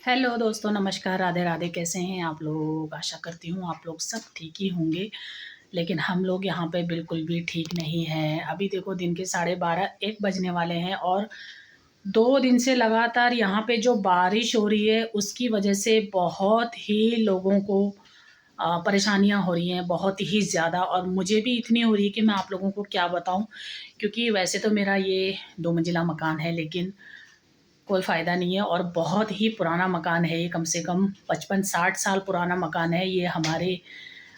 Hello दोस्तों, नमस्कार, राधे राधे। कैसे हैं आप लोग? आशा करती हूँ आप लोग सब ठीक ही होंगे। लेकिन हम लोग यहाँ पे बिल्कुल भी ठीक नहीं हैं। अभी देखो दिन के 12:30 1 बजने वाले हैं और 2 दिन से लगातार यहाँ पे जो बारिश हो रही है उसकी वजह से बहुत ही लोगों को परेशानियाँ हो रही हैं, बहुत ही ज़्यादा। और मुझे भी इतनी हो रही है कि मैं आप लोगों को क्या बताऊँ। क्योंकि वैसे तो मेरा ये 2 मंजिला मकान है, लेकिन कोई फ़ायदा नहीं है और बहुत ही पुराना मकान है ये। कम से कम 55-60 साल पुराना मकान है ये। हमारे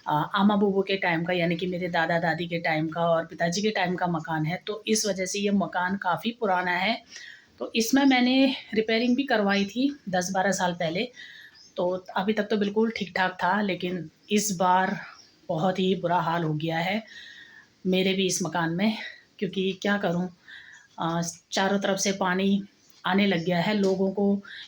आमा-बुबू के टाइम का, यानी कि मेरे दादा-दादी के टाइम का और पिताजी के टाइम का मकान है। तो इस वजह से ये मकान काफ़ी पुराना है। तो इसमें मैंने रिपेयरिंग भी करवाई थी 10-12 साल पहले। तो अभी तक तो बिल्कुल ठीक-ठाक था, लेकिन इस बार बहुत ही बुरा हाल हो गया है मेरे भी इस मकान में। क्योंकि क्या करूँ, चारों तरफ से पानी आने लग गया है। लोगों को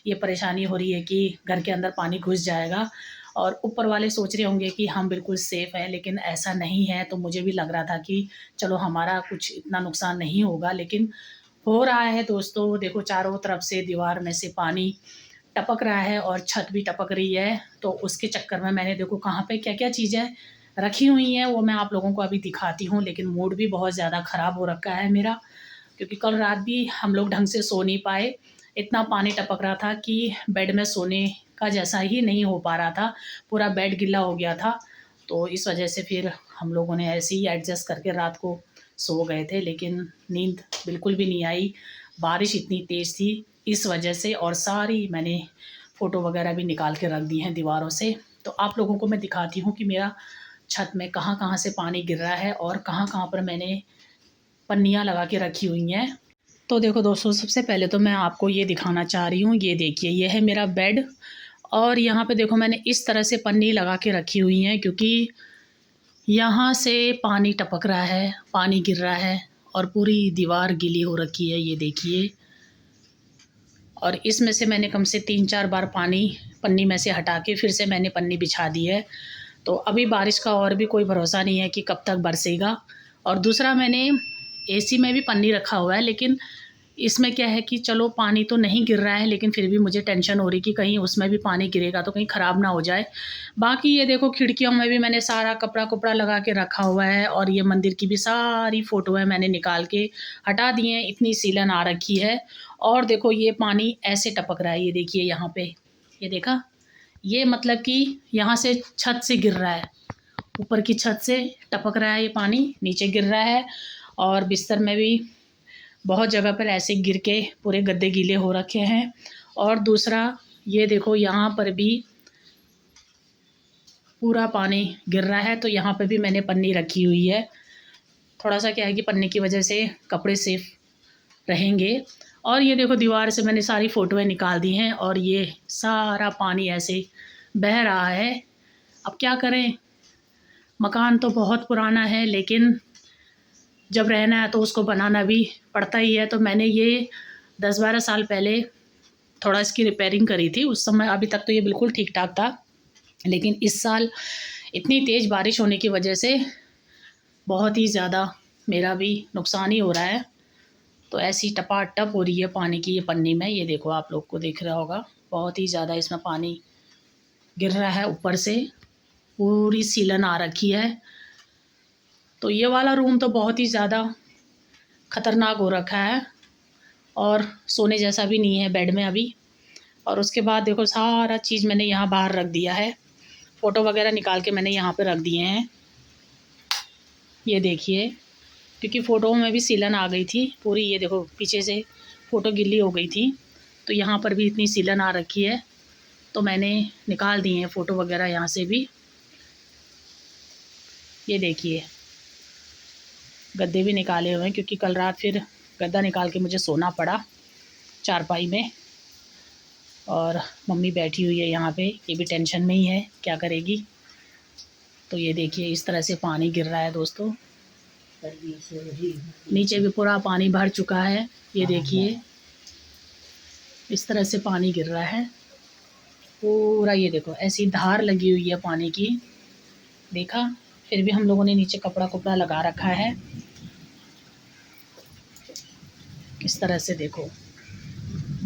ये परेशानी हो रही है कि घर के अंदर पानी घुस जाएगा, और ऊपर वाले सोच रहे होंगे कि हम बिल्कुल सेफ़ हैं, लेकिन ऐसा नहीं है। तो मुझे भी लग रहा था कि चलो हमारा कुछ इतना नुकसान नहीं होगा, लेकिन हो रहा है दोस्तों। देखो चारों तरफ से दीवार में से पानी टपक रहा है और छत भी टपक रही है। तो उसके चक्कर में मैंने देखो कहाँ पे क्या-क्या चीज़ें रखी हुई हैं वो मैं आप लोगों को अभी दिखाती हूँ। लेकिन मूड भी बहुत ज़्यादा ख़राब हो रखा है मेरा, क्योंकि कल रात भी हम लोग ढंग से सो नहीं पाए। इतना पानी टपक रहा था कि बेड में सोने का जैसा ही नहीं हो पा रहा था। पूरा बेड गीला हो गया था। तो इस वजह से फिर हम लोगों ने ऐसे ही एडजस्ट करके रात को सो गए थे, लेकिन नींद बिल्कुल भी नहीं आई। बारिश इतनी तेज़ थी इस वजह से, और सारी मैंने फ़ोटो वगैरह भी निकाल के रख दी हैं दीवारों से। तो आप लोगों को मैं दिखाती हूँ कि मेरा छत में कहाँ-कहाँ से पानी गिर रहा है और कहाँ-कहाँ पर मैंने पन्नियाँ लगा के रखी हुई हैं। तो देखो दोस्तों, सबसे पहले तो मैं आपको ये दिखाना चाह रही हूँ। ये देखिए, ये है मेरा बेड। और यहाँ पे देखो मैंने इस तरह से पन्नी लगा के रखी हुई हैं, क्योंकि यहाँ से पानी टपक रहा है, पानी गिर रहा है और पूरी दीवार गीली हो रखी है, ये देखिए। और इसमें से मैंने कम से 3-4 बार पानी पन्नी में से हटा के फिर से मैंने पन्नी बिछा दी है। तो अभी बारिश का और भी कोई भरोसा नहीं है कि कब तक बरसेगा। और दूसरा, मैंने एसी में भी पन्नी रखा हुआ है, लेकिन इसमें क्या है कि चलो पानी तो नहीं गिर रहा है, लेकिन फिर भी मुझे टेंशन हो रही कि कहीं उसमें भी पानी गिरेगा तो कहीं ख़राब ना हो जाए। बाकी ये देखो खिड़कियों में भी मैंने सारा कपड़ा लगा के रखा हुआ है, और ये मंदिर की भी सारी फ़ोटो है मैंने निकाल के हटा दी हैं, इतनी सीलन आ रखी है। और देखो ये पानी ऐसे टपक रहा है, ये देखिए यहाँ पे, ये देखा? ये मतलब कि यहाँ से छत से गिर रहा है, ऊपर की छत से टपक रहा है ये पानी, नीचे गिर रहा है। और बिस्तर में भी बहुत जगह पर ऐसे गिर के पूरे गद्दे गीले हो रखे हैं। और दूसरा, ये देखो यहाँ पर भी पूरा पानी गिर रहा है, तो यहाँ पे भी मैंने पन्नी रखी हुई है। थोड़ा सा क्या है कि पन्नी की वजह से कपड़े सेफ रहेंगे। और ये देखो दीवार से मैंने सारी फ़ोटोएँ निकाल दी हैं, और ये सारा पानी ऐसे बह रहा है। अब क्या करें, मकान तो बहुत पुराना है, लेकिन जब रहना है तो उसको बनाना भी पड़ता ही है। तो मैंने ये 10-12 साल पहले थोड़ा इसकी रिपेयरिंग करी थी। उस समय अभी तक तो ये बिल्कुल ठीक-ठाक था, लेकिन इस साल इतनी तेज़ बारिश होने की वजह से बहुत ही ज़्यादा मेरा भी नुकसान ही हो रहा है। तो ऐसी टपाटप हो रही है पानी की ये पन्नी में। ये देखो, आप लोग को दिख रहा होगा, बहुत ही ज़्यादा इसमें पानी गिर रहा है ऊपर से, पूरी सीलन आ रखी है। तो ये वाला रूम तो बहुत ही ज़्यादा ख़तरनाक हो रखा है, और सोने जैसा भी नहीं है बेड में अभी। और उसके बाद देखो सारा चीज़ मैंने यहाँ बाहर रख दिया है, फ़ोटो वगैरह निकाल के मैंने यहाँ पे रख दिए हैं। ये देखिए, क्योंकि फ़ोटो में भी सीलन आ गई थी पूरी। ये देखो पीछे से फ़ोटो गिल्ली हो गई थी, तो यहाँ पर भी इतनी सीलन आ रखी है। तो मैंने निकाल दिए हैं फ़ोटो वगैरह यहाँ से भी। ये देखिए, गद्दे भी निकाले हुए हैं, क्योंकि कल रात फिर गद्दा निकाल के मुझे सोना पड़ा चारपाई में। और मम्मी बैठी हुई है यहाँ पे, ये भी टेंशन में ही है, क्या करेगी। तो ये देखिए इस तरह से पानी गिर रहा है दोस्तों। नीचे भी पूरा पानी भर चुका है, ये देखिए इस तरह से पानी गिर रहा है पूरा। ये देखो ऐसी धार लगी हुई है पानी की, देखा? फिर भी हम लोगों ने नीचे कपड़ा लगा रखा है। इस तरह से देखो,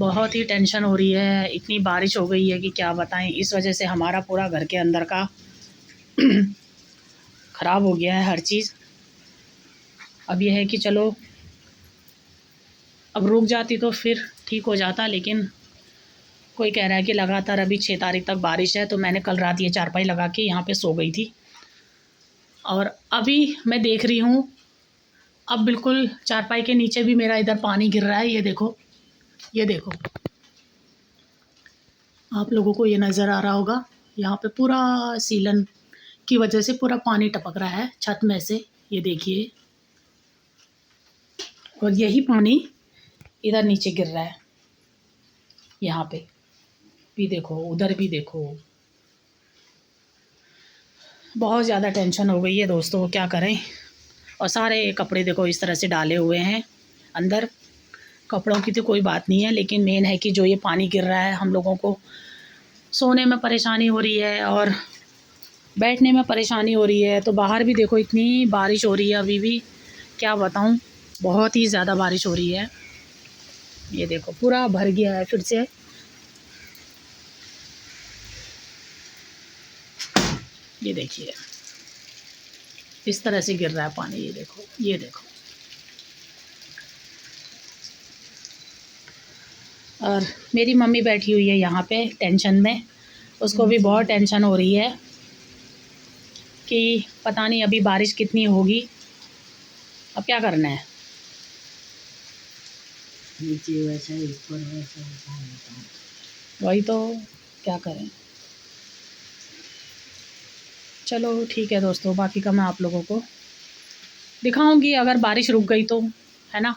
बहुत ही टेंशन हो रही है, इतनी बारिश हो गई है कि क्या बताएं। इस वजह से हमारा पूरा घर के अंदर का ख़राब हो गया है हर चीज़। अब यह है कि चलो अब रुक जाती तो फिर ठीक हो जाता, लेकिन कोई कह रहा है कि लगातार अभी 6 तारीख तक बारिश है। तो मैंने कल रात ये चारपाई लगा के यहाँ पे सो गई थी, और अभी मैं देख रही हूँ अब बिल्कुल चारपाई के नीचे भी मेरा इधर पानी गिर रहा है। ये देखो, ये देखो, आप लोगों को ये नज़र आ रहा होगा। यहाँ पे पूरा सीलन की वजह से पूरा पानी टपक रहा है छत में से, ये देखिए। और यही पानी इधर नीचे गिर रहा है, यहाँ पे भी देखो, उधर भी देखो। बहुत ज़्यादा टेंशन हो गई है दोस्तों, क्या करें। और सारे कपड़े देखो इस तरह से डाले हुए हैं अंदर। कपड़ों की तो कोई बात नहीं है, लेकिन मेन है कि जो ये पानी गिर रहा है, हम लोगों को सोने में परेशानी हो रही है और बैठने में परेशानी हो रही है। तो बाहर भी देखो इतनी बारिश हो रही है अभी भी, क्या बताऊं, बहुत ही ज़्यादा बारिश हो रही है। ये देखो पूरा भर गया है फिर से। ये देखिए इस तरह से गिर रहा है पानी, ये देखो, ये देखो। और मेरी मम्मी बैठी हुई है यहाँ पे टेंशन में, उसको भी बहुत टेंशन हो रही है कि पता नहीं अभी बारिश कितनी होगी, अब क्या करना है। नीचे वैसा ही ऊपर वैसा वही तो, क्या करें। चलो ठीक है दोस्तों, बाकी का मैं आप लोगों को दिखाऊंगी अगर बारिश रुक गई तो, है ना।